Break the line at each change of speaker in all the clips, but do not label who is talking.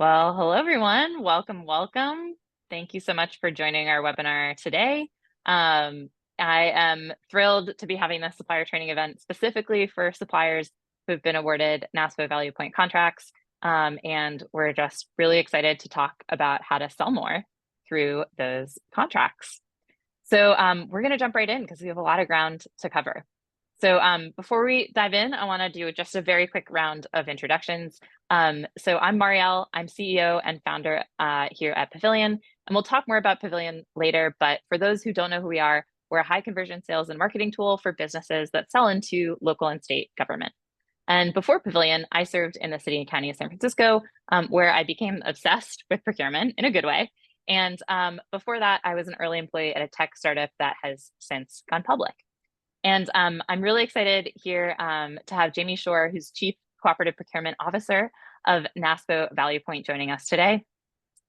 Well, hello everyone. Welcome, welcome. Thank you so much for joining our webinar today. I am thrilled to be having this supplier training event specifically for suppliers who've been awarded NASPO ValuePoint contracts. And we're just really excited to talk about how to sell more through those contracts. So we're going to jump right in because we have a lot of ground to cover. So before we dive in, I want to do just a very quick round of introductions. So I'm Mariel, I'm CEO and founder here at Pavilion, and we'll talk more about Pavilion later. But for those who don't know who we are, we're a high conversion sales and marketing tool for businesses that sell into local and state government. And before Pavilion, I served in the city and county of San Francisco, where I became obsessed with procurement in a good way. And before that, I was an early employee at a tech startup that has since gone public. And I'm really excited here to have Jaime Schorr, who's Chief Cooperative Procurement Officer of NASPO ValuePoint, joining us today.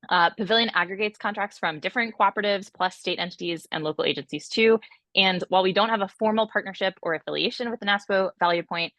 Pavilion aggregates contracts from different cooperatives, plus state entities and local agencies too. And while we don't have a formal partnership or affiliation with the NASPO ValuePoint,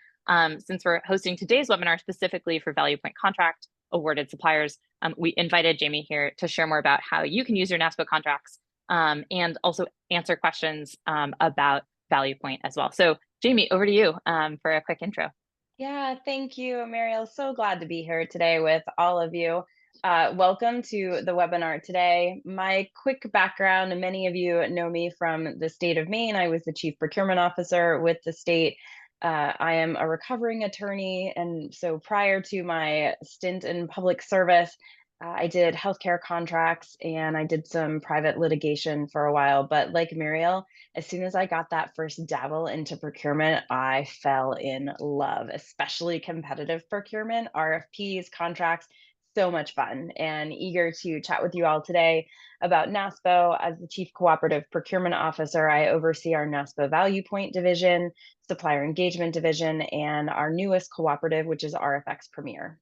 since we're hosting today's webinar specifically for ValuePoint contract awarded suppliers, we invited Jaime here to share more about how you can use your NASPO contracts and also answer questions about ValuePoint as well. So Jaime, over to you for a quick intro.
Yeah, thank you, Mariel. So glad to be here today with all of you. Welcome to the webinar today. My quick background, and many of you know me from the state of Maine. I was the Chief Procurement Officer with the state. I am a recovering attorney, and so prior to my stint in public service, I did healthcare contracts and I did some private litigation for a while. But like Mariel, as soon as I got that first dabble into procurement, I fell in love, especially competitive procurement, RFPs, contracts, so much fun, and eager to chat with you all today about NASPO. As the Chief Cooperative Procurement Officer, I oversee our NASPO ValuePoint division, Supplier Engagement division, and our newest cooperative, which is RFX Premier.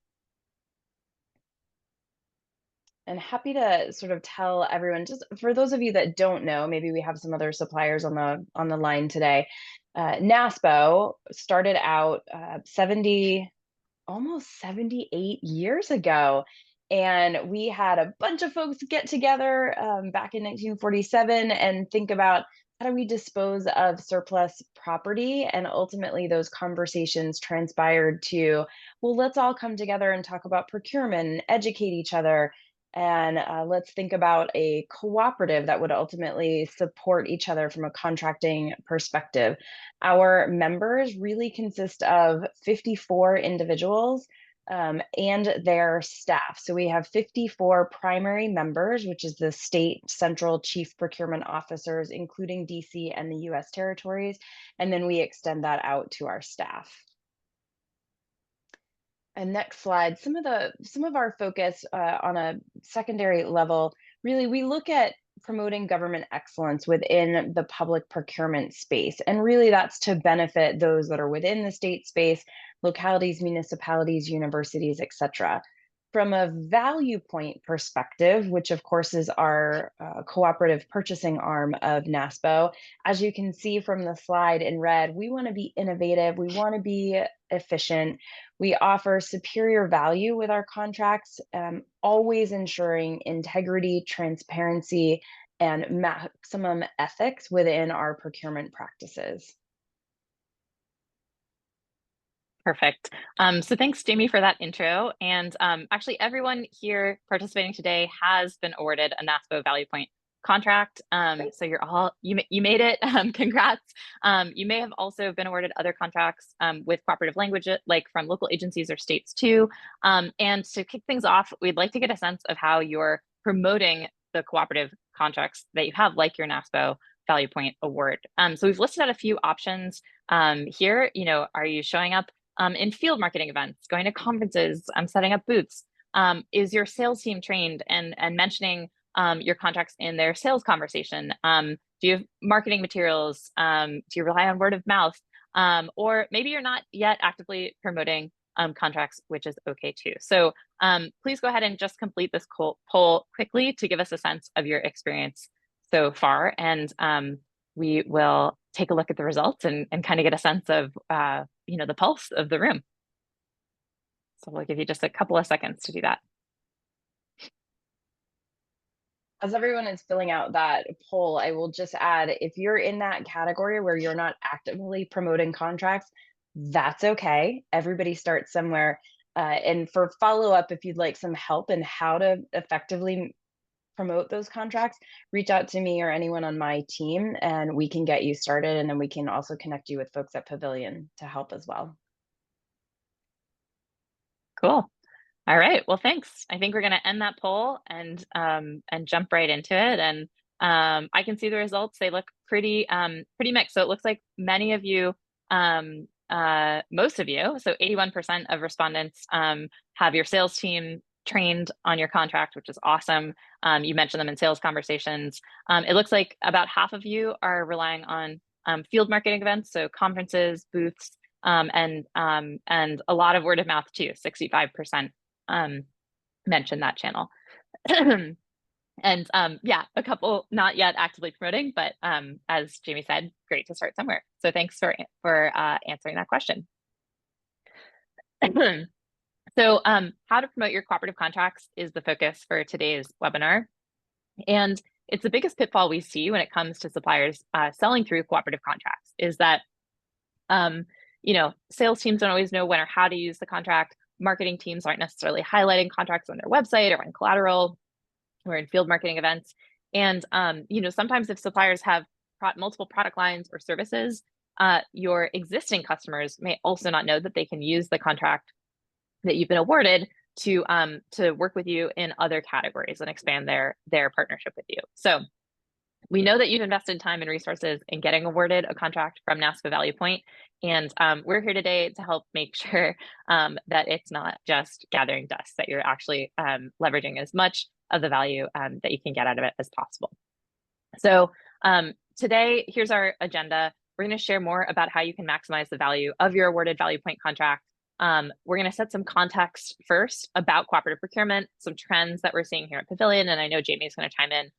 And happy to sort of tell everyone, just for those of you that don't know, maybe we have some other suppliers on the line today. NASPO started out 70, almost 78 years ago. And we had a bunch of folks get together back in 1947 and think about how do we dispose of surplus property? And ultimately, those conversations transpired to, well, let's all come together and talk about procurement and educate each other. And let's think about a cooperative that would ultimately support each other from a contracting perspective. Our members really consist of 54 individuals and their staff. So we have 54 primary members, which is the state central chief procurement officers, including DC and the US territories. And then we extend that out to our staff. And next slide, some of our focus on a secondary level, really we look at promoting government excellence within the public procurement space. And really that's to benefit those that are within the state space, localities, municipalities, universities, et cetera. From a value point perspective, which of course is our cooperative purchasing arm of NASPO, as you can see from the slide in red, we want to be innovative, we want to be efficient, we offer superior value with our contracts, always ensuring integrity, transparency, and maximum ethics within our procurement practices.
Perfect. So thanks, Jaime, for that intro. And actually, everyone here participating today has been awarded a NASPO ValuePoint contract. So you made it. Congrats. You may have also been awarded other contracts with cooperative language, like from local agencies or states too. And to kick things off, we'd like to get a sense of how you're promoting the cooperative contracts that you have, like your NASPO ValuePoint award. So we've listed out a few options here. Are you showing up in field marketing events, going to conferences, setting up booths? Is your sales team trained and mentioning your contracts in their sales conversation? Do you have marketing materials? Do you rely on word of mouth? Or maybe you're not yet actively promoting contracts, which is okay too. So please go ahead and just complete this poll quickly to give us a sense of your experience so far. And we will take a look at the results and kind of get a sense of the pulse of the room. So we'll give you just a couple of seconds to do that.
As everyone is filling out that poll, I will just add, if you're in that category where you're not actively promoting contracts, that's okay. Everybody starts somewhere. And for follow-up, if you'd like some help in how to effectively promote those contracts, reach out to me or anyone on my team, and we can get you started. And then we can also connect you with folks at Pavilion to help as well.
Cool. All right. Well, thanks. I think we're going to end that poll and jump right into it. And I can see the results. They look pretty mixed. So it looks like many of you, most of you, so 81% of respondents have your sales team trained on your contract, which is awesome. You mentioned them in sales conversations. It looks like about half of you are relying on field marketing events, so conferences, booths, and a lot of word of mouth too. 65% mentioned that channel. And yeah, a couple not yet actively promoting, but as Jamie said, great to start somewhere. So thanks for answering that question. So how to promote your cooperative contracts is the focus for today's webinar. And it's the biggest pitfall we see when it comes to suppliers selling through cooperative contracts is that sales teams don't always know when or how to use the contract. Marketing teams aren't necessarily highlighting contracts on their website or on collateral or in field marketing events. And sometimes if suppliers have multiple product lines or services, your existing customers may also not know that they can use the contract that you've been awarded to work with you in other categories and expand their partnership with you. So we know that you've invested time and resources in getting awarded a contract from NASPO ValuePoint, and we're here today to help make sure that it's not just gathering dust, that you're actually leveraging as much of the value that you can get out of it as possible. So today, here's our agenda. We're going to share more about how you can maximize the value of your awarded ValuePoint contract. We're going to set some context first about cooperative procurement, some trends that we're seeing here at Pavilion, and I know Jamie is going to chime in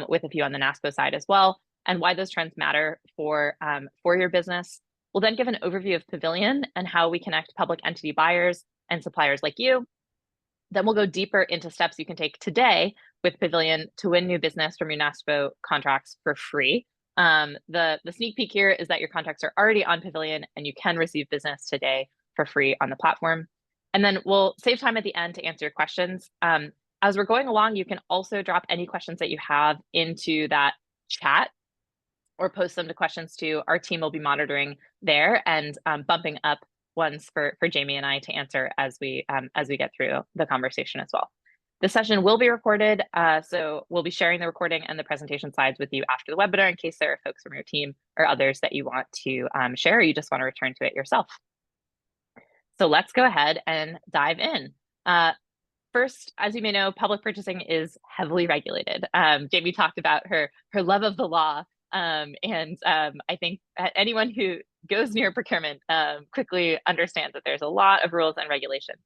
with a few on the NASPO side as well, and why those trends matter for your business. We'll then give an overview of Pavilion and how we connect public entity buyers and suppliers like you. Then we'll go deeper into steps you can take today with Pavilion to win new business from your NASPO contracts for free. The sneak peek here is that your contracts are already on Pavilion and you can receive business today for free on the platform. And then we'll save time at the end to answer your questions. As we're going along, you can also drop any questions that you have into that chat or post them to questions to our team. Will be monitoring there and bumping up ones for Jamie and I to answer as we get through the conversation as well. The session will be recorded, so we'll be sharing the recording and the presentation slides with you after the webinar in case there are folks from your team or others that you want to share or you just want to return to it yourself. So let's go ahead and dive in. First, as you may know, public purchasing is heavily regulated. Jamie talked about her love of the law, and I think anyone who goes near procurement quickly understands that there's a lot of rules and regulations.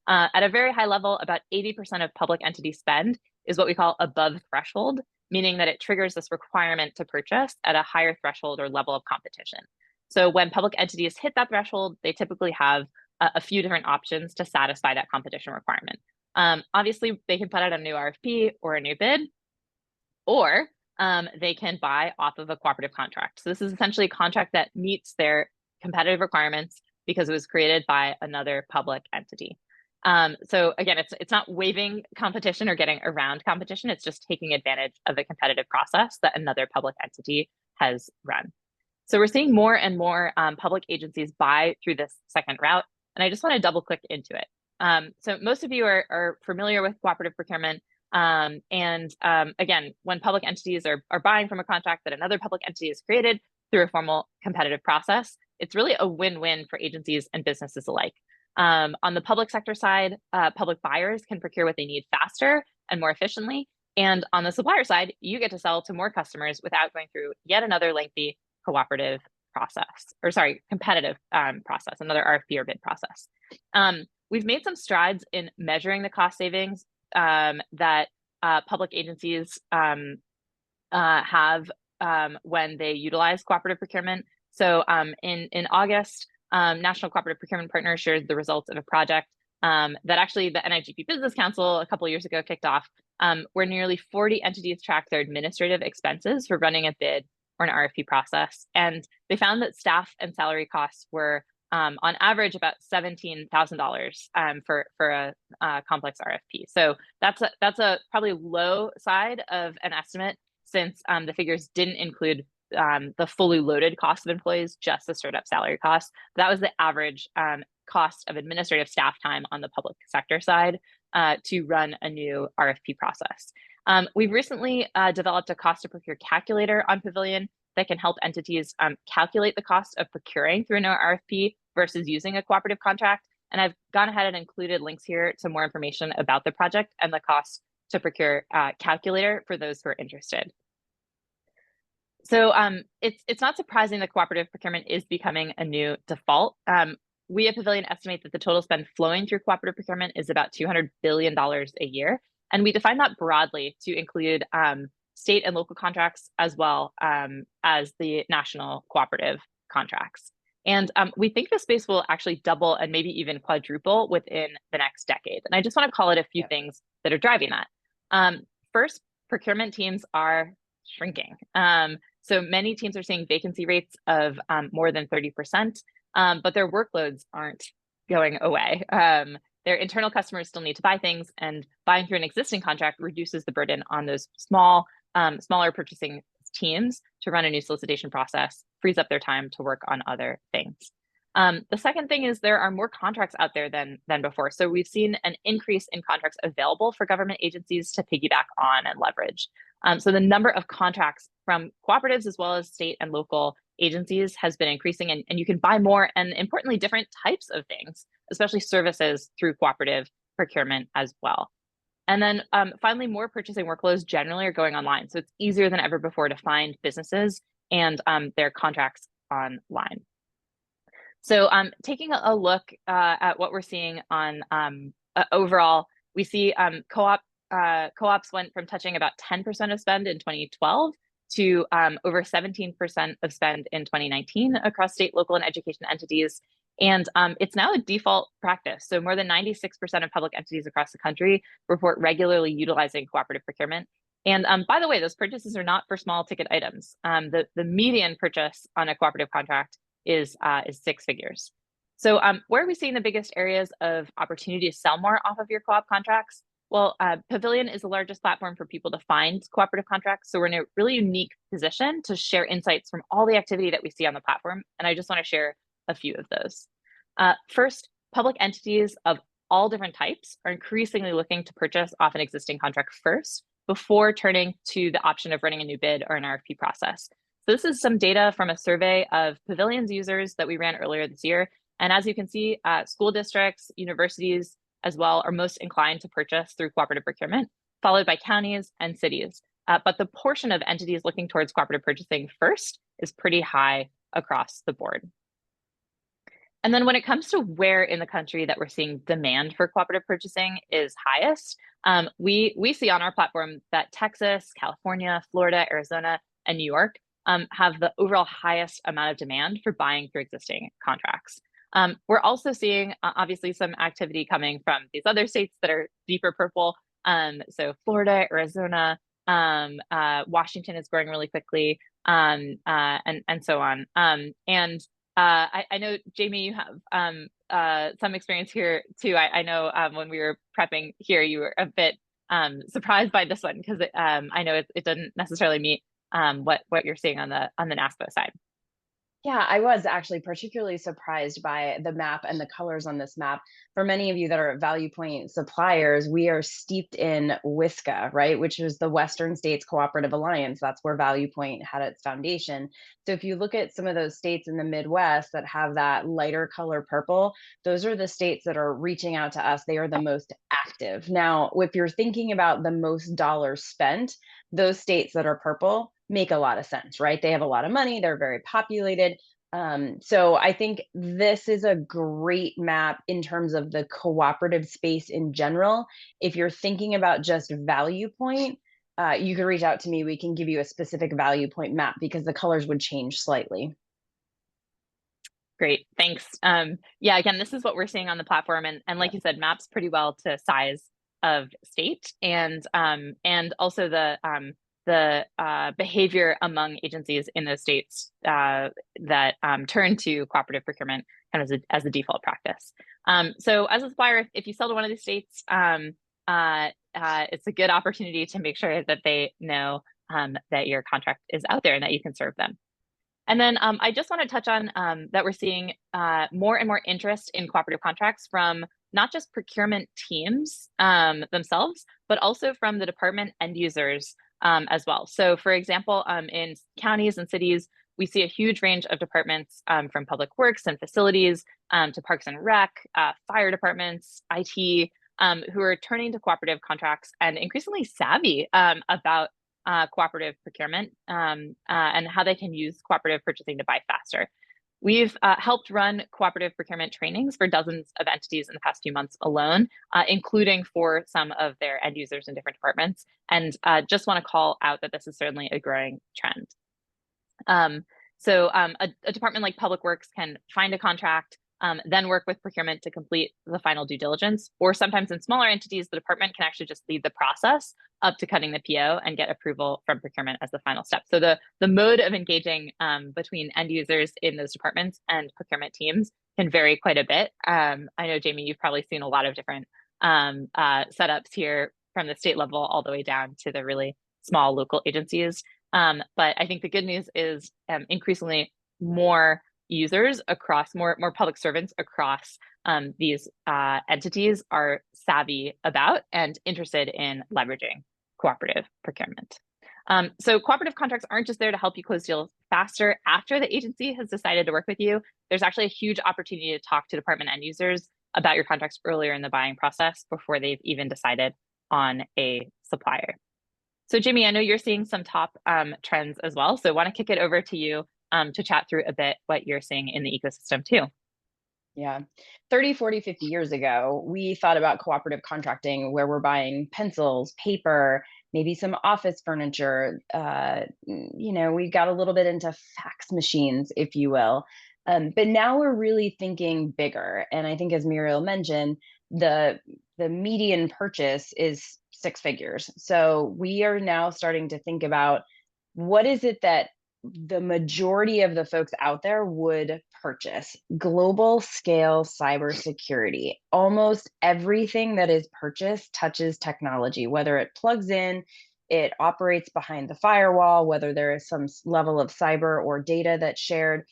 At a very high level, about 80% of public entity spend is what we call above threshold, meaning that it triggers this requirement to purchase at a higher threshold or level of competition. So when public entities hit that threshold, they typically have a few different options to satisfy that competition requirement. Obviously, they can put out a new RFP or a new bid, or they can buy off of a cooperative contract. So this is essentially a contract that meets their competitive requirements because it was created by another public entity. So again, it's not waiving competition or getting around competition. It's just taking advantage of a competitive process that another public entity has run. So we're seeing more and more public agencies buy through this second route. And I just want to double click into it. So most of you are familiar with cooperative procurement. Again, when public entities are buying from a contract that another public entity has created through a formal competitive process, it's really a win-win for agencies and businesses alike. On the public sector side, public buyers can procure what they need faster and more efficiently. And on the supplier side, you get to sell to more customers without going through yet another lengthy competitive process, another RFP or bid process. We've made some strides in measuring the cost savings that public agencies have when they utilize cooperative procurement. So in August, National Cooperative Procurement Partners shared the results of a project that actually the NIGP Business Council a couple of years ago kicked off where nearly 40 entities track their administrative expenses for running a bid or an RFP process. And they found that staff and salary costs were on average about $17,000 for a complex RFP. So that's a probably low side of an estimate, since the figures didn't include the fully loaded cost of employees, just the straight up salary costs. That was the average cost of administrative staff time on the public sector side to run a new RFP process. We've recently developed a cost to procure calculator on Pavilion that can help entities calculate the cost of procuring through an RFP versus using a cooperative contract. And I've gone ahead and included links here to more information about the project and the cost to procure calculator for those who are interested. So it's not surprising that cooperative procurement is becoming a new default. We at Pavilion estimate that the total spend flowing through cooperative procurement is about $200 billion a year. And we define that broadly to include state and local contracts as well as the national cooperative contracts. And we think the space will actually double and maybe even quadruple within the next decade. And I just want to call it a few things that are driving that. First, procurement teams are shrinking. So many teams are seeing vacancy rates of more than 30%, but their workloads aren't going away. Their internal customers still need to buy things, and buying through an existing contract reduces the burden on those smaller purchasing teams to run a new solicitation process, frees up their time to work on other things. The second thing is there are more contracts out there than before. So we've seen an increase in contracts available for government agencies to piggyback on and leverage. So the number of contracts from cooperatives as well as state and local agencies has been increasing, and you can buy more and importantly, different types of things, especially services through cooperative procurement as well. And then finally, more purchasing workflows generally are going online. So it's easier than ever before to find businesses and their contracts online. So taking a look at what we're seeing on overall, we see co-ops went from touching about 10% of spend in 2012 to over 17% of spend in 2019 across state, local, and education entities. And it's now a default practice. So more than 96% of public entities across the country report regularly utilizing cooperative procurement. And by the way, those purchases are not for small ticket items. The median purchase on a cooperative contract is 6 figures. So where are we seeing the biggest areas of opportunity to sell more off of your co-op contracts? Well, Pavilion is the largest platform for people to find cooperative contracts. So we're in a really unique position to share insights from all the activity that we see on the platform. And I just want to share a few of those. First, public entities of all different types are increasingly looking to purchase off an existing contract first before turning to the option of running a new bid or an RFP process. So this is some data from a survey of Pavilion's users that we ran earlier this year. And as you can see, school districts, universities as well are most inclined to purchase through cooperative procurement, followed by counties and cities. But the portion of entities looking towards cooperative purchasing first is pretty high across the board. And then when it comes to where in the country that we're seeing demand for cooperative purchasing is highest, we see on our platform that Texas, California, Florida, Arizona, and New York have the overall highest amount of demand for buying through existing contracts. We're also seeing obviously some activity coming from these other states that are deeper purple. So Florida, Arizona, Washington is growing really quickly, and so on. I know, Jaime, you have some experience here too. I know when we were prepping here, you were a bit surprised by this one because I know it doesn't necessarily meet what you're seeing on the NASPO side.
Yeah, I was actually particularly surprised by the map and the colors on this map. For many of you that are ValuePoint suppliers, we are steeped in WSCA, right? Which is the Western States Cooperative Alliance. That's where ValuePoint had its foundation. So if you look at some of those states in the Midwest that have that lighter color purple, those are the states that are reaching out to us. They are the most active. Now, if you're thinking about the most dollars spent, those states that are purple make a lot of sense, right? They have a lot of money, they're very populated. So I think this is a great map in terms of the cooperative space in general. If you're thinking about just ValuePoint, you can reach out to me. We can give you a specific ValuePoint map because the colors would change slightly.
Great, thanks. Yeah, again, this is what we're seeing on the platform. And like you said, maps pretty well to size of state, and also the behavior among agencies in those states that turn to cooperative procurement kind of as a default practice. So as a supplier, if you sell to one of these states, it's a good opportunity to make sure that they know that your contract is out there and that you can serve them. And then I just want to touch on that we're seeing more and more interest in cooperative contracts from not just procurement teams themselves, but also from the department end users as well. So for example, in counties and cities, we see a huge range of departments from public works and facilities to parks and rec, fire departments, IT, who are turning to cooperative contracts and increasingly savvy about cooperative procurement and how they can use cooperative purchasing to buy faster. We've helped run cooperative procurement trainings for dozens of entities in the past few months alone, including for some of their end users in different departments. And just want to call out that this is certainly a growing trend. A department like Public Works can find a contract, then work with procurement to complete the final due diligence. Or sometimes in smaller entities, the department can actually just lead the process up to cutting the PO and get approval from procurement as the final step. So the mode of engaging between end users in those departments and procurement teams can vary quite a bit. I know, Jaime, you've probably seen a lot of different setups here from the state level all the way down to the really small local agencies. But I think the good news is increasingly more users across more public servants across these entities are savvy about and interested in leveraging cooperative procurement. So cooperative contracts aren't just there to help you close deals faster after the agency has decided to work with you. There's actually a huge opportunity to talk to department end users about your contracts earlier in the buying process before they've even decided on a supplier. So Jaime, I know you're seeing some top trends as well. So I want to kick it over to you to chat through a bit what you're seeing in the ecosystem too.
Yeah. 30, 40, 50 years ago, we thought about cooperative contracting where we're buying pencils, paper, maybe some office furniture. We got a little bit into fax machines, if you will. But now we're really thinking bigger. And I think, as Mariel mentioned, the median purchase is 6 figures. So we are now starting to think about what is it that the majority of the folks out there would purchase. Global scale cybersecurity. Almost everything that is purchased touches technology, whether it plugs in, it operates behind the firewall, whether there is some level of cyber or data that's shared.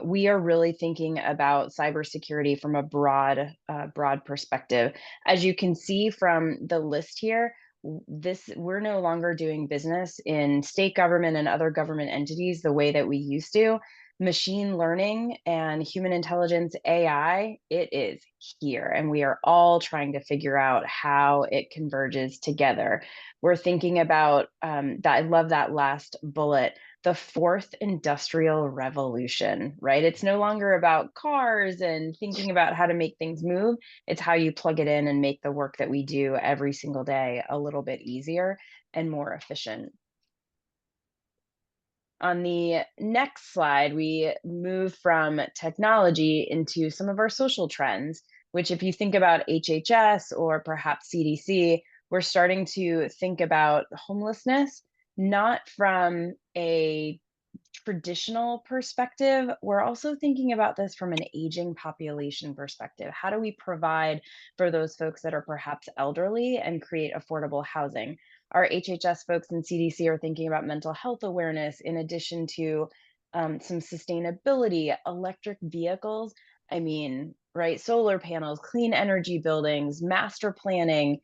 We are really thinking about cybersecurity from a broad perspective. As you can see from the list here, we're no longer doing business in state government and other government entities the way that we used to. Machine learning and human intelligence, AI, it is here, and we are all trying to figure out how it converges together. We're thinking about that. I love that last bullet, the fourth industrial revolution, right? It's no longer about cars and thinking about how to make things move. It's how you plug it in and make the work that we do every single day a little bit easier and more efficient. On the next slide, we move from technology into some of our social trends, which, if you think about HHS or perhaps CDC, we're starting to think about homelessness, not from a traditional perspective. We're also thinking about this from an aging population perspective. How do we provide for those folks that are perhaps elderly and create affordable housing? Our HHS folks and CDC are thinking about mental health awareness in addition to some sustainability, electric vehicles. I mean, right, solar panels, clean energy buildings, master planning,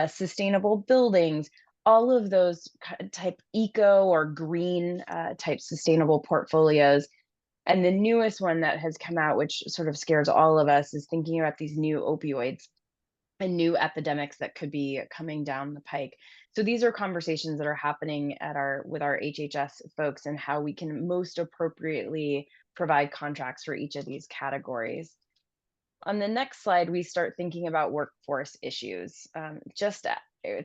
sustainable buildings, all of those type eco or green type sustainable portfolios. And the newest one that has come out, which sort of scares all of us, is thinking about these new opioids and new epidemics that could be coming down the pike. So these are conversations that are happening with our HHS folks and how we can most appropriately provide contracts for each of these categories. On the next slide, we start thinking about workforce issues.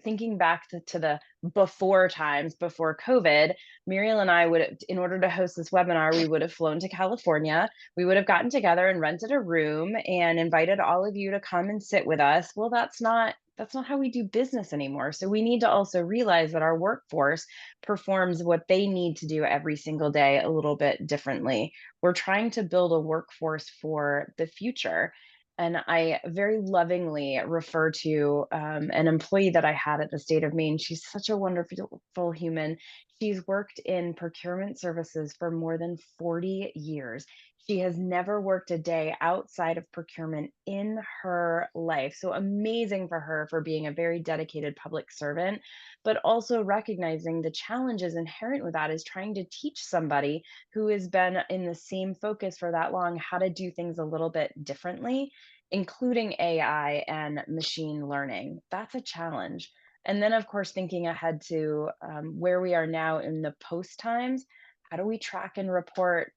Thinking back to the before times, before COVID, Mariel and I in order to host this webinar, we would have flown to California. We would have gotten together and rented a room and invited all of you to come and sit with us. Well, that's not That's not how we do business anymore. So we need to also realize that our workforce performs what they need to do every single day a little bit differently. We're trying to build a workforce for the future. And I very lovingly refer to an employee that I had at the state of Maine. She's such a wonderful human. She's worked in procurement services for more than 40 years. She has never worked a day outside of procurement in her life. So amazing for her for being a very dedicated public servant, but also recognizing the challenges inherent with that is trying to teach somebody who has been in the same focus for that long how to do things a little bit differently, including AI and machine learning. That's a challenge. And then, of course, thinking ahead to where we are now in the post times, how do we track and report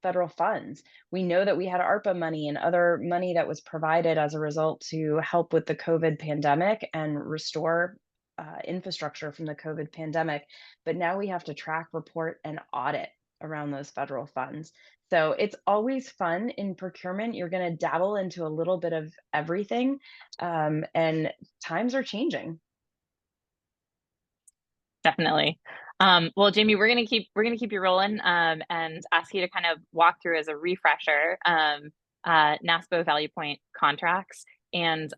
federal funds? We know that we had ARPA money and other money that was provided as a result to help with the COVID pandemic and restore infrastructure from the COVID pandemic. But now we have to track, report, and audit around those federal funds. So it's always fun in procurement. You're going to dabble into a little bit of everything, and times are changing.
Definitely. Well, Jamie, we're gonna keep you rolling and ask you to kind of walk through as a refresher NASPO ValuePoint contracts and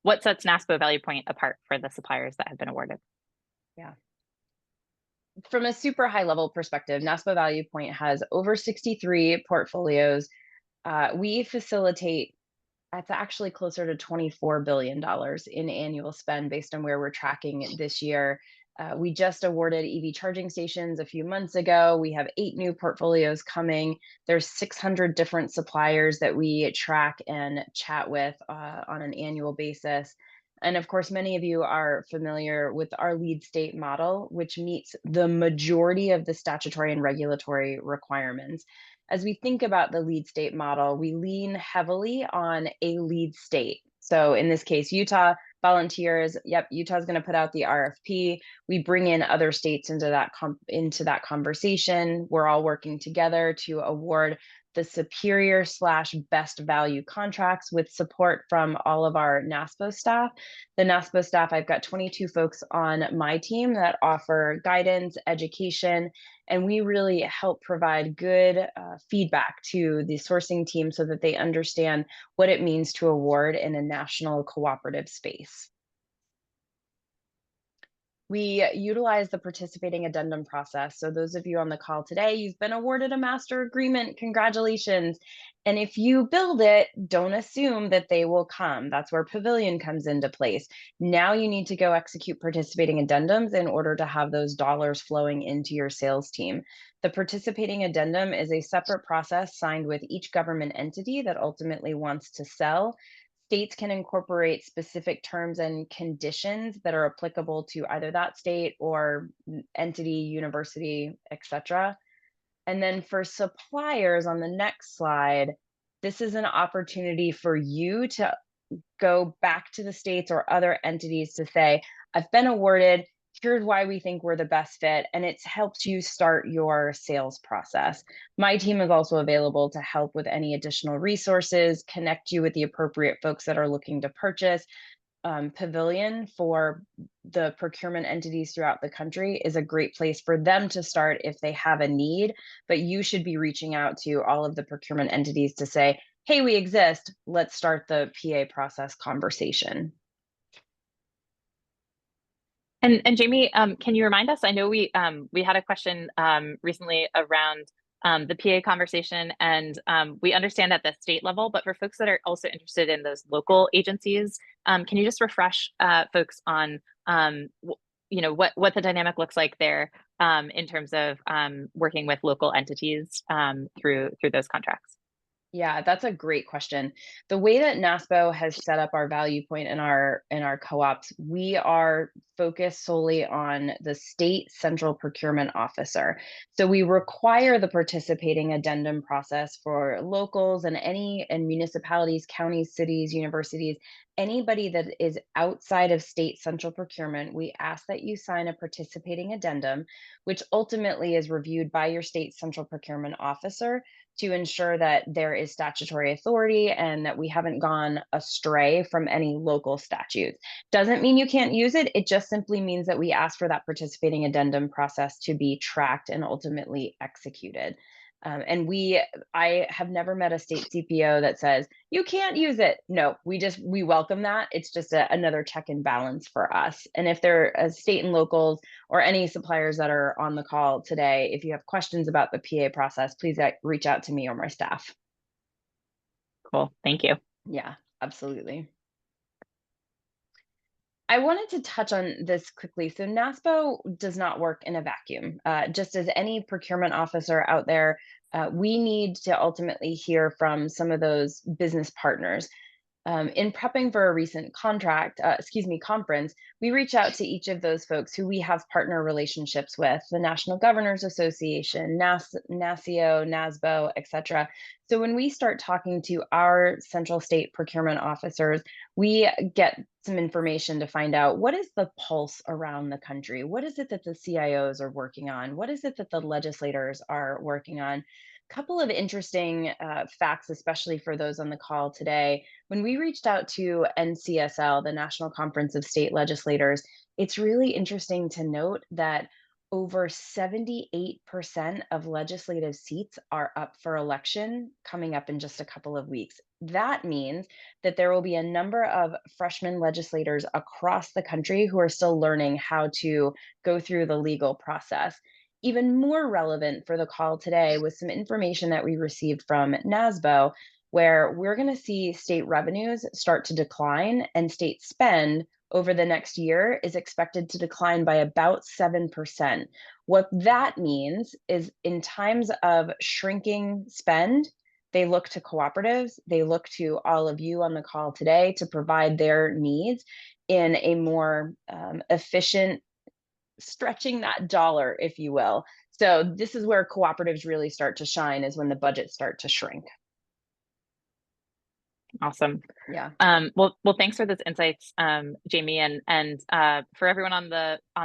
what sets NASPO ValuePoint apart for the suppliers that have been awarded.
Yeah. From a super high level perspective, NASPO Value Point has over 63 portfolios. We facilitate, it's actually closer to $24 billion in annual spend based on where we're tracking this year. We just awarded EV charging stations a few months ago. We have 8 new portfolios coming. There's 600 different suppliers that we track and chat with on an annual basis. And of course, many of you are familiar with our lead state model, which meets the majority of the statutory and regulatory requirements. As we think about the lead state model, we lean heavily on a lead state. So in this case, Utah volunteers, yep, Utah's going to put out the RFP. We bring in other states into that conversation. We're all working together to award the superior slash best value contracts with support from all of our NASPO staff. The NASPO staff, I've got 22 folks on my team that offer guidance, education, and we really help provide good feedback to the sourcing team so that they understand what it means to award in a national cooperative space. We utilize the participating addendum process. So those of you on the call today, you've been awarded a master agreement. Congratulations. And if you build it, don't assume that they will come. That's where Pavilion comes into place. Now you need to go execute participating addendums in order to have those dollars flowing into your sales team. The participating addendum is a separate process signed with each government entity that ultimately wants to sell. States can incorporate specific terms and conditions that are applicable to either that state or entity, university, etc. And then for suppliers on the next slide, this is an opportunity for you to go back to the states or other entities to say, I've been awarded, here's why we think we're the best fit, and it helps you start your sales process. My team is also available to help with any additional resources, connect you with the appropriate folks that are looking to purchase. Pavilion for the procurement entities throughout the country is a great place for them to start if they have a need, but you should be reaching out to all of the procurement entities to say, hey, we exist, let's start the PA process conversation.
And Jamie, can you remind us? I know we had a question recently around the PA conversation, and we understand at the state level, but for folks that are also interested in those local agencies, can you just refresh folks on what the dynamic looks like there in terms of working with local entities through those contracts?
Yeah, that's a great question. The way that NASPO has set up our value point in our co-ops, we are focused solely on the state central procurement officer. So we require the participating addendum process for locals and municipalities, counties, cities, universities, anybody that is outside of state central procurement. We ask that you sign a participating addendum, which ultimately is reviewed by your state central procurement officer to ensure that there is statutory authority and that we haven't gone astray from any local statutes. Doesn't mean you can't use it. It just simply means that we ask for that participating addendum process to be tracked and ultimately executed. I have never met a state CPO that says you can't use it. No, we welcome that. It's just another check and balance for us. And if there are state and locals or any suppliers that are on the call today, if you have questions about the PA process, please reach out to me or my staff.
Cool. Thank you.
Yeah, absolutely. I wanted to touch on this quickly. So NASPO does not work in a vacuum. Just as any procurement officer out there, we need to ultimately hear from some of those business partners. In prepping for a recent conference, we reach out to each of those folks who we have partner relationships with, the National Governors Association, NASIO, NASBO, etc. So when we start talking to our central state procurement officers, we get some information to find out what is the pulse around the country? What is it that the CIOs are working on? What is it that the legislators are working on? Couple of interesting facts, especially for those on the call today. When we reached out to NCSL, the National Conference of State Legislators, it's really interesting to note that over 78% of legislative seats are up for election coming up in just a couple of weeks. That means that there will be a number of freshman legislators across the country who are still learning how to go through the legal process. Even more relevant for the call today was some information that we received from NASBO, where we're going to see state revenues start to decline and state spend over the next year is expected to decline by about 7%. What that means is in times of shrinking spend, they look to cooperatives, they look to all of you on the call today to provide their needs in a more efficient, stretching that dollar, if you will. So this is where cooperatives really start to shine, is when the budgets start to shrink.
Awesome.
Yeah.
Well, thanks for those insights, Jaime, and for everyone on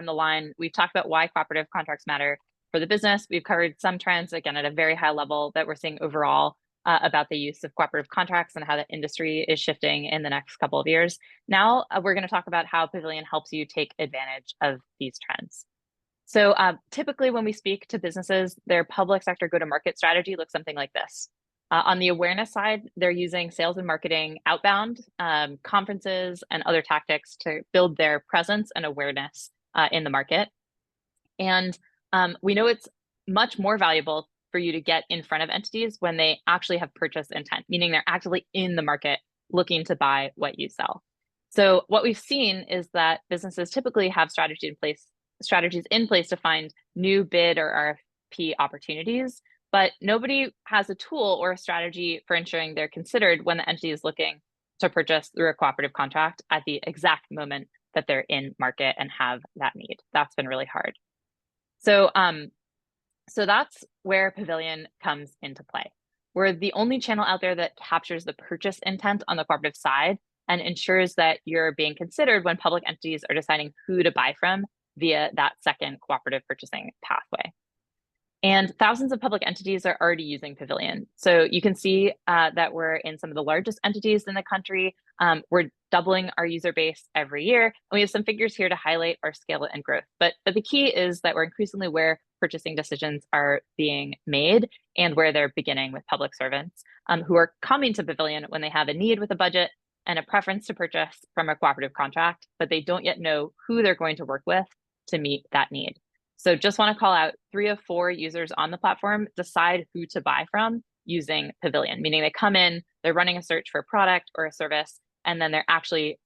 the line. We've talked about why cooperative contracts matter for the business. We've covered some trends, again, at a very high level that we're seeing overall about the use of cooperative contracts and how the industry is shifting in the next couple of years. Now, we're going to talk about how Pavilion helps you take advantage of these trends. So typically when we speak to businesses, their public sector go-to-market strategy looks something like this. On the awareness side, they're using sales and marketing outbound, conferences, and other tactics to build their presence and awareness in the market. And we know it's much more valuable for you to get in front of entities when they actually have purchase intent, meaning they're actively in the market looking to buy what you sell. So what we've seen is that businesses typically have strategies in place to find new bid or RFP opportunities, but nobody has a tool or a strategy for ensuring they're considered when the entity is looking to purchase through a cooperative contract at the exact moment that they're in market and have that need. That's been really hard. So, so that's where Pavilion comes into play. We're the only channel out there that captures the purchase intent on the cooperative side and ensures that you're being considered when public entities are deciding who to buy from via that second cooperative purchasing pathway. And thousands of public entities are already using Pavilion. So you can see that we're in some of the largest entities in the country. We're doubling our user base every year. And we have some figures here to highlight our scale and growth. But the key is that we're increasingly where purchasing decisions are being made and where they're beginning with public servants who are coming to Pavilion when they have a need with a budget and a preference to purchase from a cooperative contract, but they don't yet know who they're going to work with to meet that need. So just want to call out 3 of 4 users on the platform decide who to buy from using Pavilion, meaning they come in, they're running a search for a product or a service, and then they're actually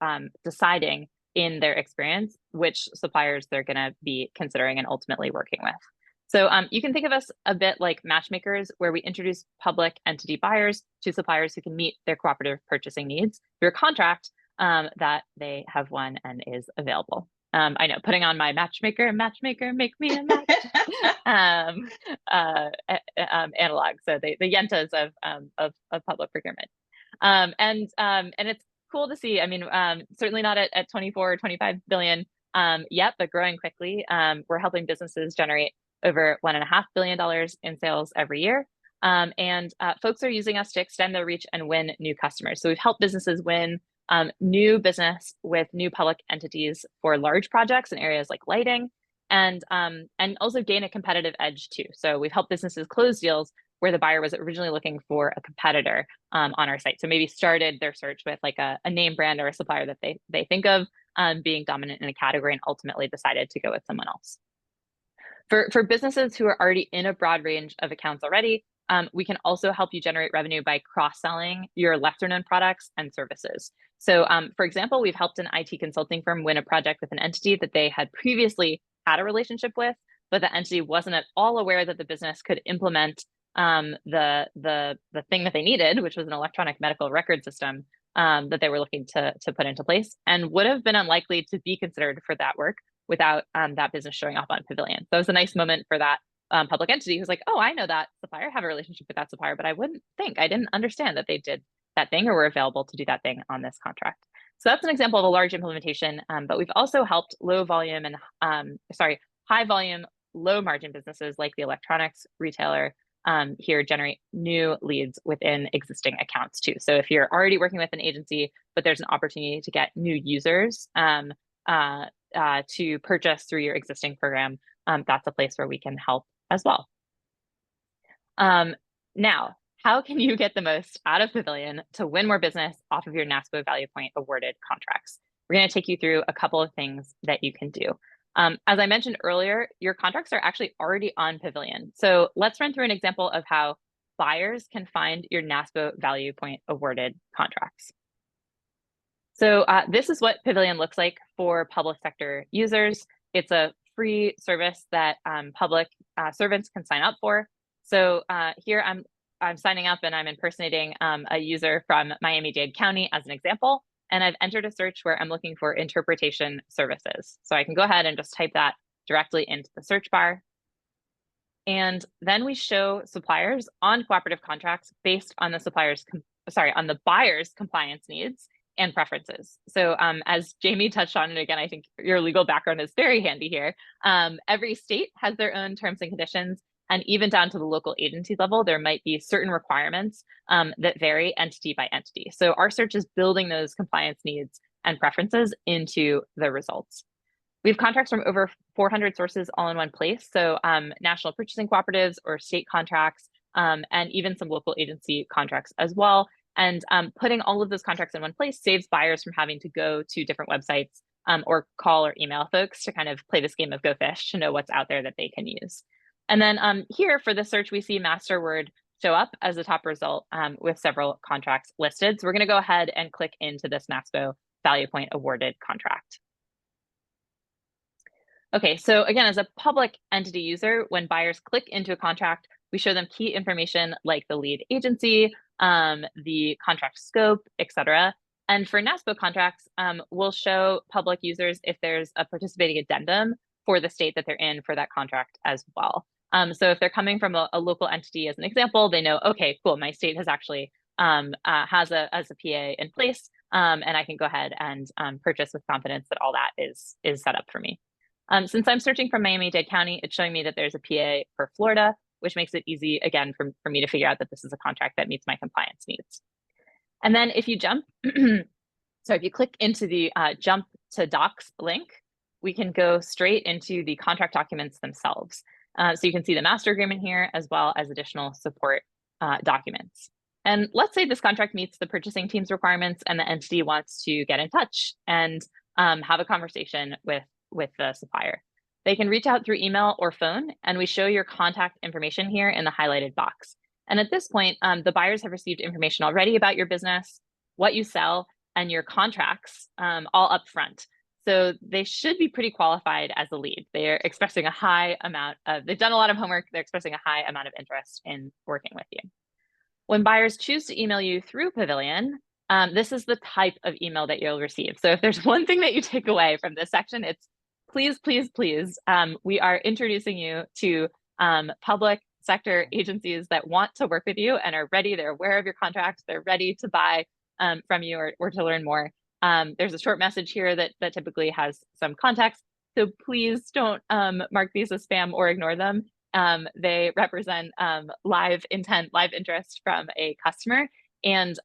deciding in their experience which suppliers they're going to be considering and ultimately working with. So you can think of us a bit like matchmakers, where we introduce public entity buyers to suppliers who can meet their cooperative purchasing needs through a contract that they have won and is available. I know, putting on my matchmaker, make me a match analog. So the yentas of public procurement. And it's cool to see. I mean, certainly not at 24 or 25 billion yet, but growing quickly. We're helping businesses generate over $1.5 billion in sales every year. and folks are using us to extend their reach and win new customers. So we've helped businesses win new business with new public entities for large projects in areas like lighting, and also gain a competitive edge too. So we've helped businesses close deals where the buyer was originally looking for a competitor on our site. So maybe started their search with like a name brand or a supplier that they think of being dominant in a category and ultimately decided to go with someone else. For businesses who are already in a broad range of accounts already, we can also help you generate revenue by cross-selling your lesser-known products and services. So for example, we've helped an IT consulting firm win a project with an entity that they had previously had a relationship with, but the entity wasn't at all aware that the business could implement the thing that they needed, which was an electronic medical record system that they were looking to put into place, and would have been unlikely to be considered for that work without that business showing up on Pavilion. So it was a nice moment for that public entity who's like, oh, I know that supplier, have a relationship with that supplier, but I didn't understand that they did that thing or were available to do that thing on this contract. So that's an example of a large implementation, but we've also helped high volume, low margin businesses like the electronics retailer here generate new leads within existing accounts too. So if you're already working with an agency, but there's an opportunity to get new users to purchase through your existing program, that's a place where we can help as well. Now, how can you get the most out of Pavilion to win more business off of your NASPO ValuePoint awarded contracts? We're going to take you through a couple of things that you can do. As I mentioned earlier, your contracts are actually already on Pavilion. So let's run through an example of how buyers can find your NASPO ValuePoint awarded contracts. So this is what Pavilion looks like for public sector users. It's a free service that public servants can sign up for. So here I'm signing up and I'm impersonating a user from Miami-Dade County as an example. And I've entered a search where I'm looking for interpretation services. So I can go ahead and just type that directly into the search bar. And then we show suppliers on cooperative contracts based on the buyer's compliance needs and preferences. So as Jaime touched on, and again, I think your legal background is very handy here. Every state has their own terms and conditions, and even down to the local agency level, there might be certain requirements that vary entity by entity. So our search is building those compliance needs and preferences into the results. We have contracts from over 400 sources all in one place. So national purchasing cooperatives or state contracts, and even some local agency contracts as well. And putting all of those contracts in one place saves buyers from having to go to different websites or call or email folks to kind of play this game of Go Fish to know what's out there that they can use. And then here for the search, we see MasterWord show up as the top result with several contracts listed. So we're going to go ahead and click into this NASPO ValuePoint awarded contract. Okay, so again, as a public entity user, when buyers click into a contract, we show them key information like the lead agency, the contract scope, etc. And for NASPO contracts, we'll show public users if there's a participating addendum for the state that they're in for that contract as well. So if they're coming from a local entity as an example, they know, okay, cool, my state has actually has a PA in place, and I can go ahead and purchase with confidence that all that is set up for me. Since I'm searching from Miami-Dade County, it's showing me that there's a PA for Florida, which makes it easy, again, for me to figure out that this is a contract that meets my compliance needs. And then if you jump, so if you click into the jump to docs link, we can go straight into the contract documents themselves. So you can see the master agreement here, as well as additional support documents. And let's say this contract meets the purchasing team's requirements and the entity wants to get in touch and have a conversation with the supplier. They can reach out through email or phone, and we show your contact information here in the highlighted box. And at this point, the buyers have received information already about your business, what you sell, and your contracts all up front. So they should be pretty qualified as a lead. They're expressing a high amount of, they've done a lot of homework, they're expressing a high amount of interest in working with you. When buyers choose to email you through Pavilion, this is the type of email that you'll receive. So if there's one thing that you take away from this section, it's please, please, please, we are introducing you to public sector agencies that want to work with you and are ready, they're aware of your contract, they're ready to buy from you or to learn more. There's a short message here that typically has some context, so please don't mark these as spam or ignore them. They represent live intent, live interest from a customer, and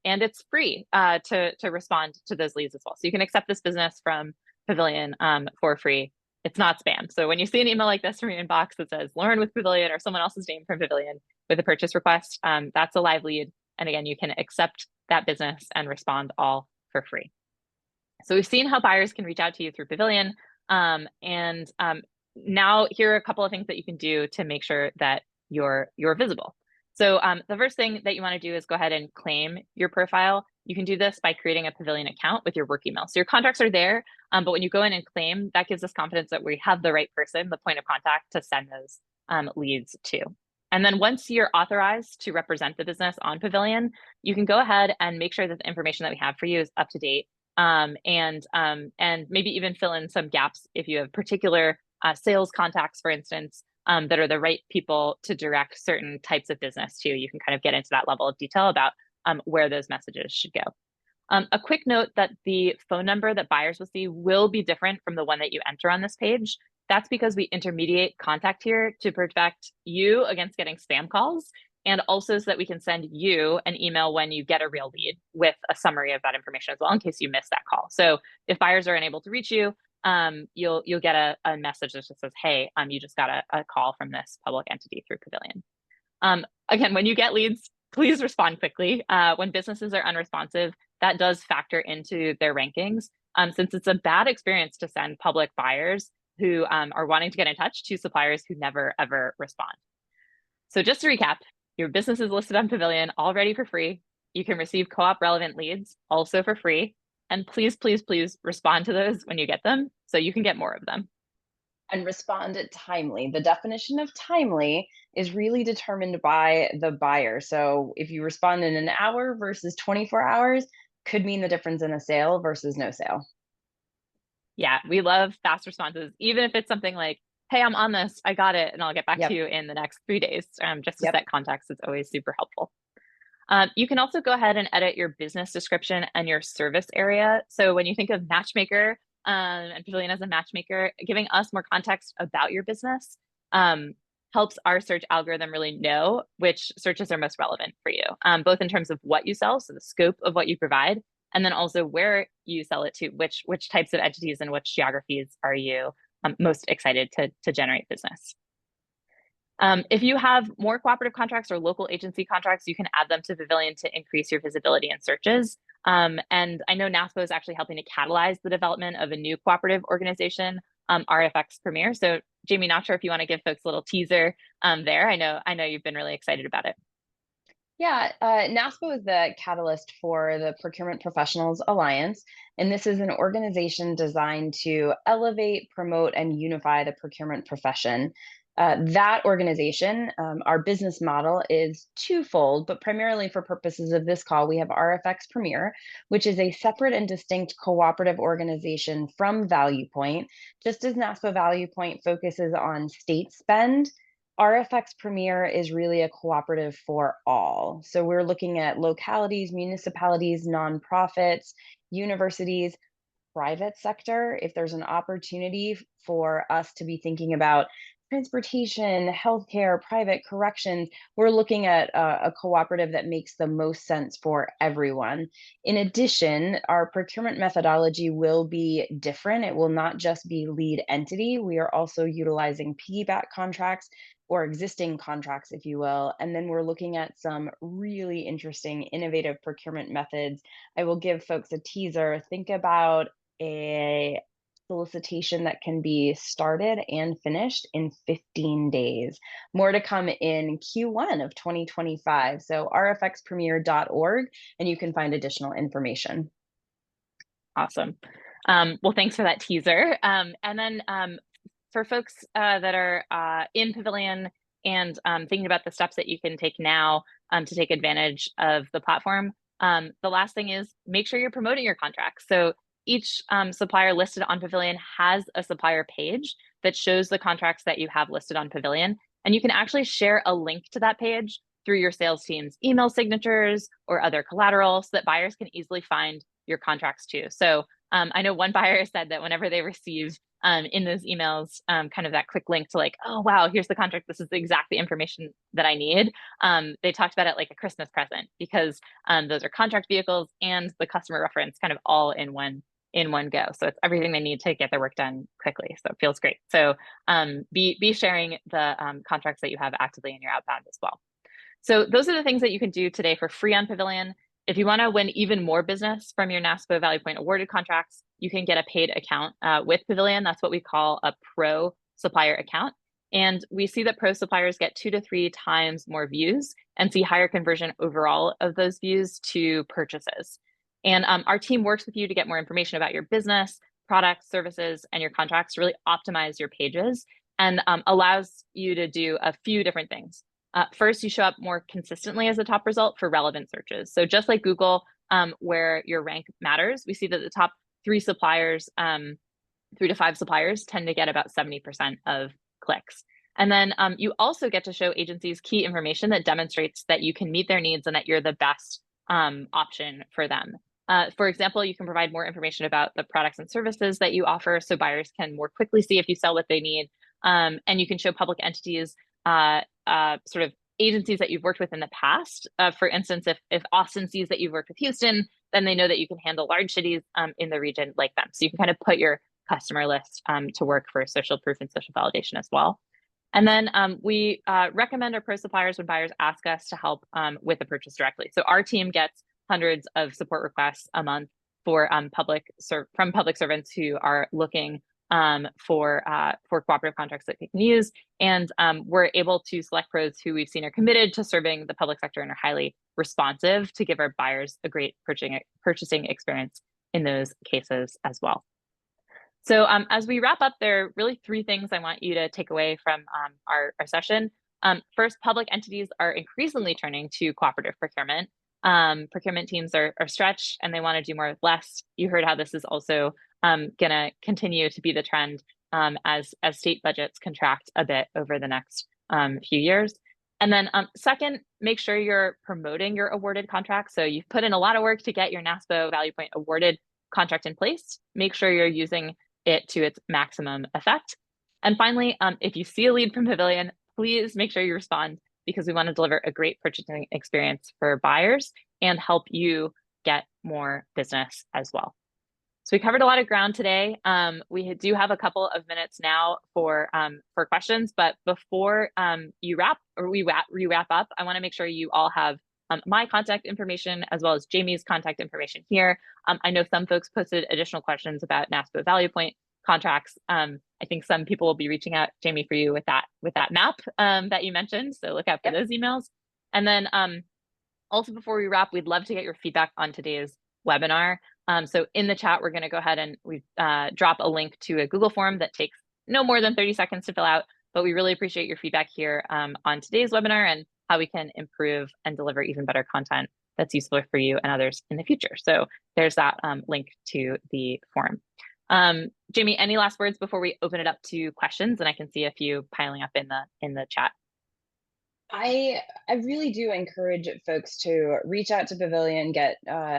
it's free to respond to those leads as well. So you can accept this business from Pavilion for free. It's not spam. So when you see an email like this from your inbox that says Lauren with Pavilion or someone else's name from Pavilion with a purchase request, that's a live lead. And again, you can accept that business and respond all for free. So we've seen how buyers can reach out to you through Pavilion. And now here are a couple of things that you can do to make sure that you're visible. So the first thing that you want to do is go ahead and claim your profile. You can do this by creating a Pavilion account with your work email. So your contracts are there, but when you go in and claim, that gives us confidence that we have the right person, the point of contact to send those leads to. And then once you're authorized to represent the business on Pavilion, you can go ahead and make sure that the information that we have for you is up to date, and maybe even fill in some gaps if you have particular sales contacts, for instance, that are the right people to direct certain types of business to. You can kind of get into that level of detail about where those messages should go. A quick note that the phone number that buyers will see will be different from the one that you enter on this page. That's because we intermediate contact here to protect you against getting spam calls, and also so that we can send you an email when you get a real lead with a summary of that information as well, in case you missed that call. So if buyers are unable to reach you, you'll get a message that just says, hey, you just got a call from this public entity through Pavilion. Again, when you get leads, please respond quickly. When businesses are unresponsive, that does factor into their rankings, since it's a bad experience to send public buyers who are wanting to get in touch to suppliers who never, ever respond. So just to recap, your business is listed on Pavilion already for free. You can receive co-op relevant leads also for free. And please, please, please respond to those when you get them so you can get more of them.
And respond timely. The definition of timely is really determined by the buyer. So if you respond in an hour versus 24 hours, could mean the difference in a sale versus no sale.
Yeah, we love fast responses, even if it's something like, hey, I'm on this, I got it, and I'll get back to you in the next 3 days, just to set context. It's always super helpful. You can also go ahead and edit your business description and your service area. So when you think of Matchmaker and Pavilion as a matchmaker, giving us more context about your business helps our search algorithm really know which searches are most relevant for you, both in terms of what you sell, so the scope of what you provide, and then also where you sell it to, which types of entities and which geographies are you most excited to generate business. If you have more cooperative contracts or local agency contracts, you can add them to Pavilion to increase your visibility in searches. And I know NASPO is actually helping to catalyze the development of a new cooperative organization, RFX Premier. So Jaime, not sure if you want to give folks a little teaser there. I know you've been really excited about it.
Yeah, NASPO is the catalyst for the Procurement Professionals Alliance, and this is an organization designed to elevate, promote, and unify the procurement profession. That organization, our business model is twofold, but primarily for purposes of this call, we have RFX Premier, which is a separate and distinct cooperative organization from ValuePoint. Just as NASPO ValuePoint focuses on state spend, RFX Premier is really a cooperative for all. So we're looking at localities, municipalities, nonprofits, universities, private sector. If there's an opportunity for us to be thinking about transportation, healthcare, private corrections, we're looking at a cooperative that makes the most sense for everyone. In addition, our procurement methodology will be different. It will not just be lead entity. We are also utilizing piggyback contracts or existing contracts, if you will. And then we're looking at some really interesting, innovative procurement methods. I will give folks a teaser. Think about a solicitation that can be started and finished in 15 days. More to come in Q1 of 2025. So rfxpremier.org, and you can find additional information.
Awesome. Well, thanks for that teaser. And then for folks that are in Pavilion and thinking about the steps that you can take now to take advantage of the platform, the last thing is make sure you're promoting your contracts. So each supplier listed on Pavilion has a supplier page that shows the contracts that you have listed on Pavilion. And you can actually share a link to that page through your sales team's email signatures or other collateral so that buyers can easily find your contracts too. So I know one buyer said that whenever they receive in those emails, kind of that quick link to like, oh, wow, here's the contract. This is the exact the information that I need. They talked about it like a Christmas present because those are contract vehicles and the customer reference kind of all in one go. So it's everything they need to get their work done quickly. So it feels great. So be sharing the contracts that you have actively in your outbound as well. So those are the things that you can do today for free on Pavilion. If you want to win even more business from your NASPO ValuePoint awarded contracts, you can get a paid account with Pavilion. That's what we call a pro supplier account. And we see that pro suppliers get 2 to 3 times more views and see higher conversion overall of those views to purchases. And our team works with you to get more information about your business, products, services, and your contracts to really optimize your pages and allows you to do a few different things. First, you show up more consistently as a top result for relevant searches. So just like Google, where your rank matters, we see that the top 3 suppliers, 3 to 5 suppliers tend to get about 70% of clicks. And then you also get to show agencies key information that demonstrates that you can meet their needs and that you're the best option for them. For example, you can provide more information about the products and services that you offer so buyers can more quickly see if you sell what they need. And you can show public entities sort of agencies that you've worked with in the past. For instance, if Austin sees that you've worked with Houston, then they know that you can handle large cities in the region like them. So you can kind of put your customer list to work for social proof and social validation as well. And then we recommend our pro suppliers when buyers ask us to help with the purchase directly. So our team gets hundreds of support requests a month for from public servants who are looking for cooperative contracts that they can use. And we're able to select pros who we've seen are committed to serving the public sector and are highly responsive to give our buyers a great purchasing experience in those cases as well. So as we wrap up, there are really 3 things I want you to take away from our session. First, public entities are increasingly turning to cooperative procurement. Procurement teams are stretched and they want to do more with less. You heard how this is also going to continue to be the trend as state budgets contract a bit over the next few years. And then second, make sure you're promoting your awarded contracts. So you've put in a lot of work to get your NASPO ValuePoint awarded contract in place. Make sure you're using it to its maximum effect. And finally, if you see a lead from Pavilion, please make sure you respond because we want to deliver a great purchasing experience for buyers and help you get more business as well. So we covered a lot of ground today. We do have a couple of minutes now for questions, but before we wrap up, I want to make sure you all have my contact information as well as Jamie's contact information here. I know some folks posted additional questions about NASPO ValuePoint contracts. I think some people will be reaching out, Jamie, for you with that map that you mentioned. So look out for those emails. And then also before we wrap, we'd love to get your feedback on today's webinar. So in the chat, we're going to go ahead and we drop a link to a Google form that takes no more than 30 seconds to fill out. But we really appreciate your feedback here on today's webinar and how we can improve and deliver even better content that's useful for you and others in the future. So there's that link to the form. Jamie, any last words before we open it up to questions? And I can see a few piling up in the chat.
I really do encourage folks to reach out to Pavilion, get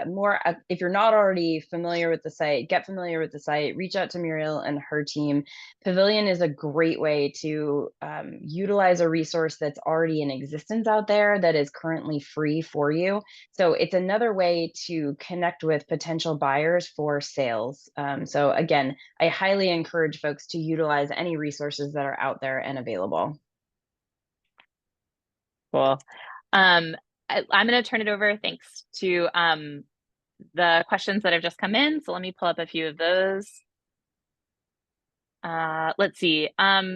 more, if you're not already familiar with the site, get familiar with the site, reach out to Mariel and her team. Pavilion is a great way to utilize a resource that's already in existence out there that is currently free for you. So it's another way to connect with potential buyers for sales. So again, I highly encourage folks to utilize any resources that are out there and available.
Cool. I'm going to turn it over thanks to the questions that have just come in. So let me pull up a few of those. Let's see.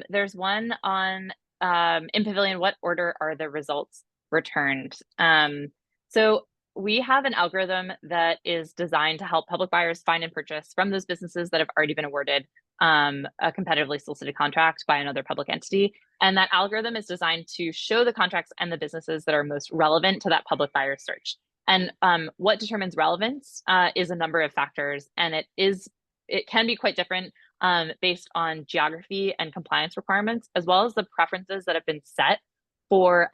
There's one on in Pavilion, what order are the results returned? So we have an algorithm that is designed to help public buyers find and purchase from those businesses that have already been awarded a competitively solicited contract by another public entity. And that algorithm is designed to show the contracts and the businesses that are most relevant to that public buyer search. And what determines relevance is a number of factors, and it can be quite different based on geography and compliance requirements, as well as the preferences that have been set for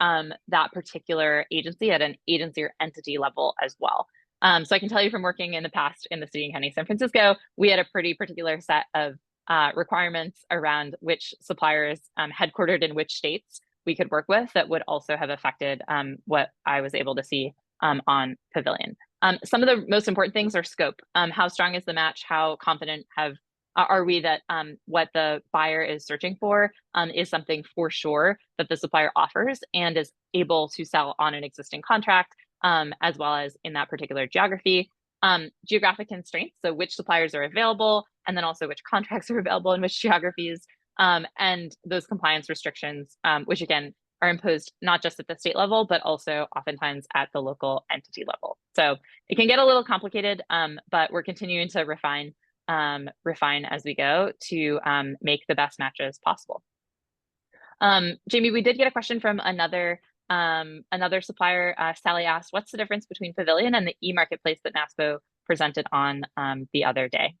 that particular agency at an agency or entity level as well. So I can tell you from working in the past in the city and county of San Francisco, we had a pretty particular set of requirements around which suppliers headquartered in which states we could work with that would also have affected what I was able to see on Pavilion. Some of the most important things are scope. How strong is the match? How confident are we that what the buyer is searching for is something for sure that the supplier offers and is able to sell on an existing contract, as well as in that particular geography. Geographic constraints, so which suppliers are available, and then also which contracts are available in which geographies, and those compliance restrictions, which again are imposed not just at the state level, but also oftentimes at the local entity level. So it can get a little complicated, but we're continuing to refine as we go to make the best matches possible. Jaime, we did get a question from another supplier. Sally asked, what's the difference between Pavilion and the e-marketplace that NASPO presented on the other day?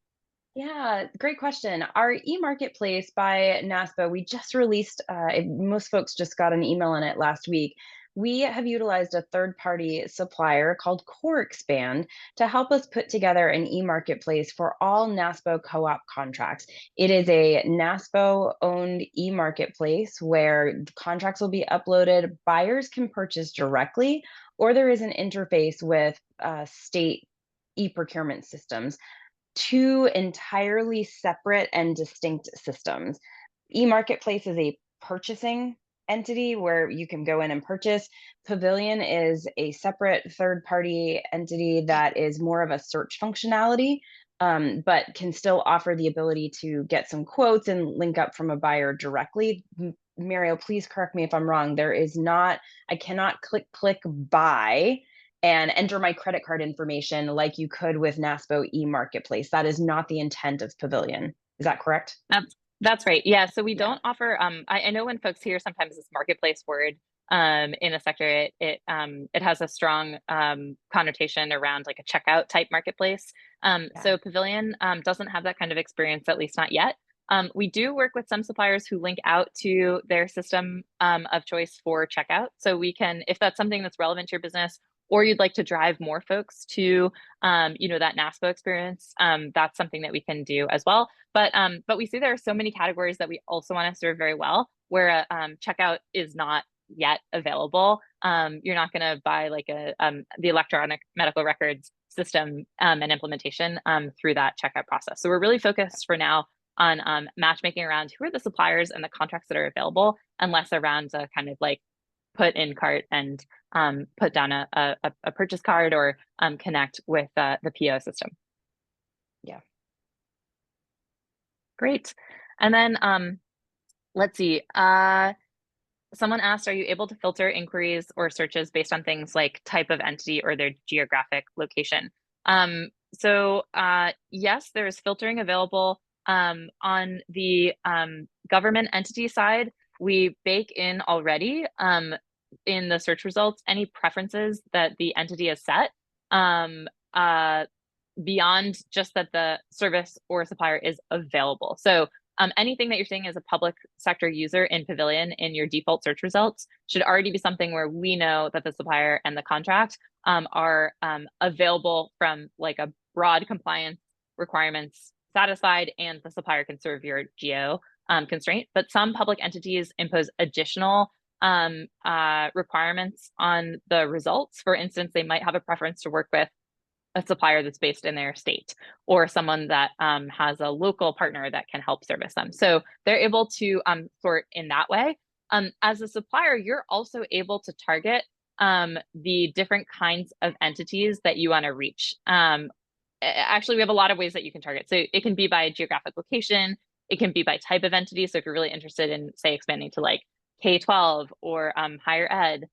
Yeah, great question. Our e-marketplace by NASPO, we just released, most folks just got an email on it last week. We have utilized a third-party supplier called Expand to help us put together an e-marketplace for all NASPO co-op contracts. It is a NASPO-owned e-marketplace where contracts will be uploaded, buyers can purchase directly, or there is an interface with state e-procurement systems, two entirely separate and distinct systems. E-marketplace is a purchasing entity where you can go in and purchase. Pavilion is a separate third-party entity that is more of a search functionality, but can still offer the ability to get some quotes and link up from a buyer directly. Mariel, please correct me if I'm wrong. There is not, I cannot click buy and enter my credit card information like you could with NASPO e-marketplace. That is not the intent of Pavilion. Is that correct?
That's right. Yeah. So we
Yeah.
don't offer. I know when folks hear sometimes this marketplace word in the sector, it has a strong connotation around like a checkout type marketplace.
Yeah.
So Pavilion doesn't have that kind of experience, at least not yet. We do work with some suppliers who link out to their system of choice for checkout. So we can, if that's something that's relevant to your business, or you'd like to drive more folks to, that NASPO experience, that's something that we can do as well. But we see there are so many categories that we also want to serve very well, where checkout is not yet available. You're not going to buy like the electronic medical records system and implementation through that checkout process. So we're really focused for now on matchmaking around who are the suppliers and the contracts that are available, and less around the kind of like put in cart and put down a purchase card or connect with the PO system.
Yeah.
Great. And then let's see. Someone asked, are you able to filter inquiries or searches based on things like type of entity or their geographic location? So yes, there's filtering available on the government entity side. We bake in already in the search results any preferences that the entity has set beyond just that the service or supplier is available. So anything that you're seeing as a public sector user in Pavilion in your default search results should already be something where we know that the supplier and the contract are available from like a broad compliance requirements satisfied, and the supplier can serve your geo constraint. But some public entities impose additional requirements on the results. For instance, they might have a preference to work with a supplier that's based in their state, or someone that has a local partner that can help service them. So they're able to sort in that way. As a supplier, you're also able to target the different kinds of entities that you want to reach. Actually, we have a lot of ways that you can target. So it can be by geographic location, it can be by type of entity. So if you're really interested in, say, expanding to like K-12 or higher ed,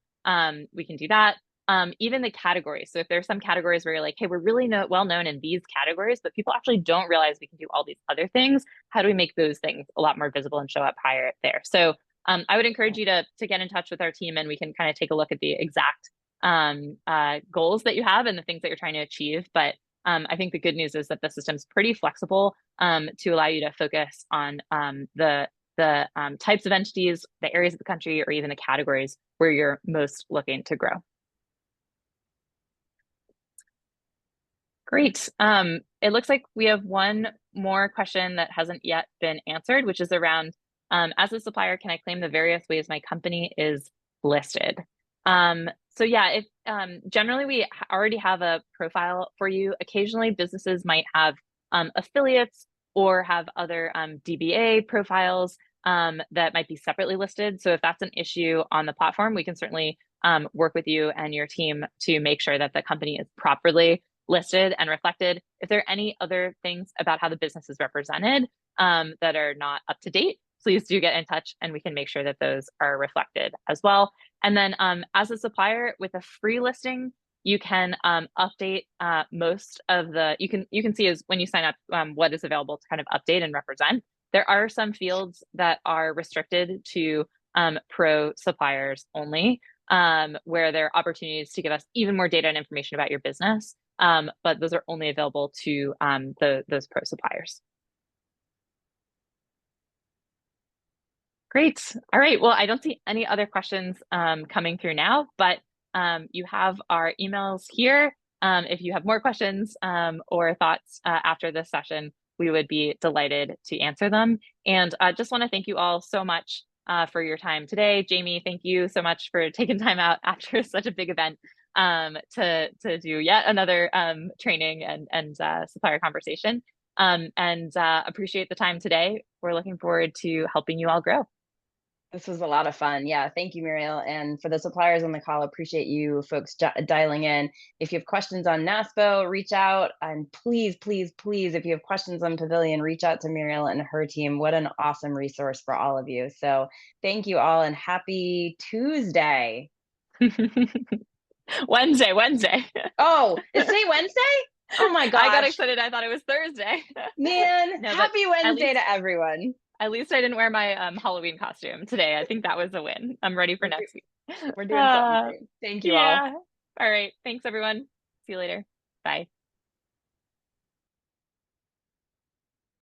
we can do that. Even the categories. So if there's some categories where you're like, hey, we're really well known in these categories, but people actually don't realize we can do all these other things. How do we make those things a lot more visible and show up higher there? So I would encourage you to get in touch with our team, and we can kind of take a look at the exact goals that you have and the things that you're trying to achieve. But I think the good news is that the system's pretty flexible to allow you to focus on the types of entities, the areas of the country, or even the categories where you're most looking to grow. Great. It looks like we have one more question that hasn't yet been answered, which is around, as a supplier, can I claim the various ways my company is listed? So yeah, if generally we already have a profile for you. Occasionally businesses might have affiliates or have other DBA profiles that might be separately listed. So if that's an issue on the platform, we can certainly work with you and your team to make sure that the company is properly listed and reflected. If there are any other things about how the business is represented that are not up to date, please do get in touch and we can make sure that those are reflected as well. And then as a supplier with a free listing, you can update most of the, you can see as when you sign up what is available to kind of update and represent. There are some fields that are restricted to pro suppliers only, where there are opportunities to give us even more data and information about your business. But those are only available to those pro suppliers. Great. All right. Well, I don't see any other questions coming through now, but you have our emails here. If you have more questions or thoughts after this session, we would be delighted to answer them. And I just want to thank you all so much for your time today. Jaime, thank you so much for taking time out after such a big event to do yet another training and supplier conversation. And appreciate the time today. We're looking forward to helping you all grow.
This was a lot of fun. Yeah, thank you, Mariel. And for the suppliers on the call, appreciate you folks dialing in. If you have questions on NASPO, reach out. And please, please, please, if you have questions on Pavilion, reach out to Mariel and her team. What an awesome resource for all of you. So thank you all and happy Tuesday.
Wednesday.
Oh, is today Wednesday? Oh my gosh.
I got excited. I thought it was Thursday.
Man,
no,
happy Wednesday to everyone.
At least I didn't wear my Halloween costume today. I think that was a win. I'm ready for next week.
We're doing something great. Thank you all.
All right. Thanks, everyone. See you later. Bye.